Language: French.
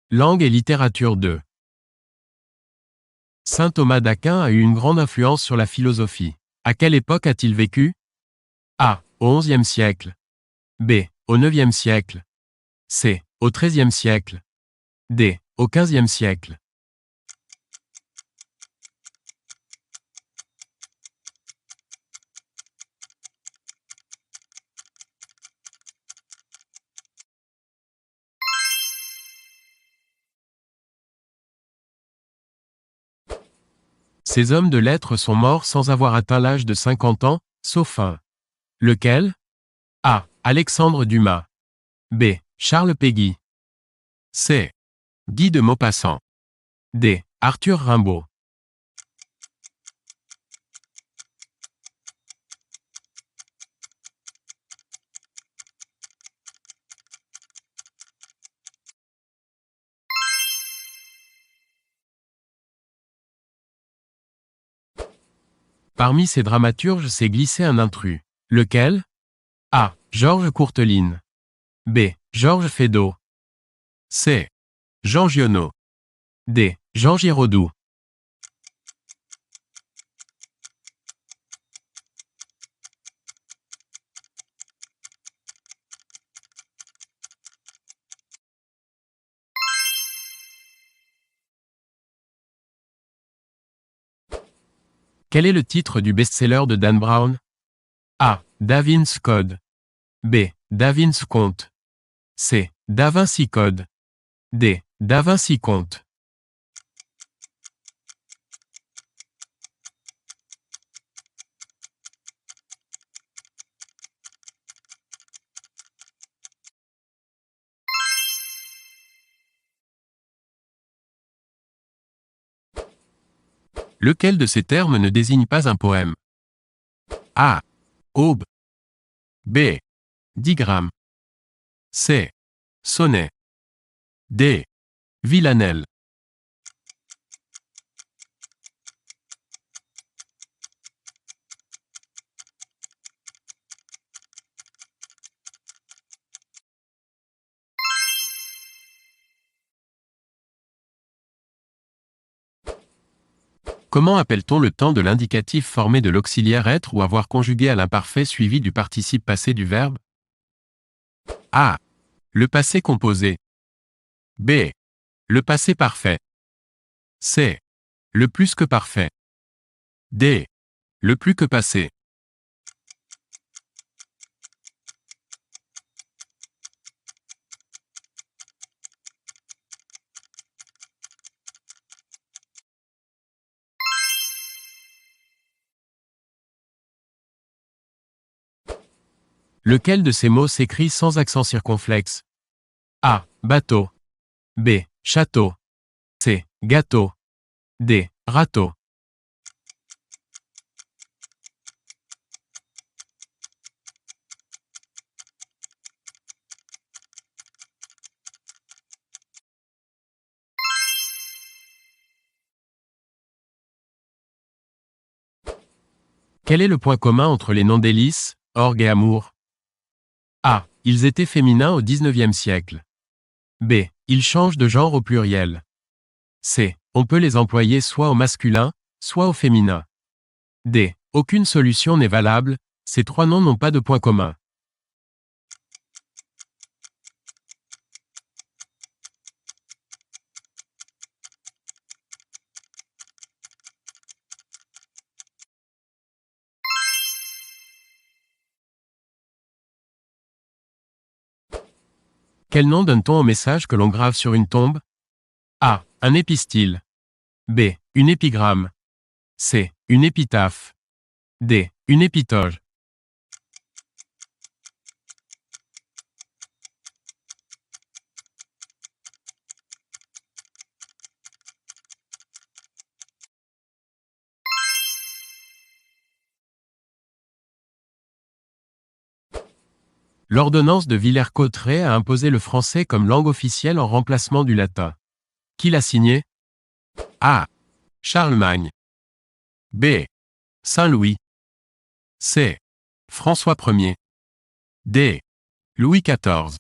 Langue et littérature 2. Saint Thomas d'Aquin a eu une grande influence sur la philosophie. À quelle époque a-t-il vécu? A. Au XIe siècle. B. Au IXe siècle. C. Au XIIIe siècle. D. Au XVe siècle. Ces hommes de lettres sont morts sans avoir atteint l'âge de 50 ans, sauf un. Lequel? A. Alexandre Dumas. B. Charles Péguy. C. Guy de Maupassant. D. Arthur Rimbaud. Parmi ces dramaturges s'est glissé un intrus. Lequel? A. Georges Courteline. B. Georges Feydeau. C. Jean Giono. D. Jean Giraudoux. Quel est le titre du best-seller de Dan Brown? A. Da Vinci Code. B. Da Vinci Conte. C. Da Vinci Code. D. Da Vinci Conte. Lequel de ces termes ne désigne pas un poème? A. Aube. B. Digramme. C. Sonnet. D. Villanelle. Comment appelle-t-on le temps de l'indicatif formé de l'auxiliaire être ou avoir conjugué à l'imparfait suivi du participe passé du verbe? A. Le passé composé. B. Le passé parfait. C. Le plus que parfait. D. Le plus que passé. Lequel de ces mots s'écrit sans accent circonflexe? A. Bateau. B. Château. C. Gâteau. D. Râteau. Quel est le point commun entre les noms délices, orgue et amour? A. Ils étaient féminins au XIXe siècle. B. Ils changent de genre au pluriel. C. On peut les employer soit au masculin, soit au féminin. D. Aucune solution n'est valable, ces trois noms n'ont pas de point commun. Quel nom donne-t-on au message que l'on grave sur une tombe? A. Un épistyle. B. Une épigramme. C. Une épitaphe. D. Une épitoge. L'ordonnance de Villers-Cotterêts a imposé le français comme langue officielle en remplacement du latin. Qui l'a signé? A. Charlemagne. B. Saint-Louis. C. François Ier. D. Louis XIV.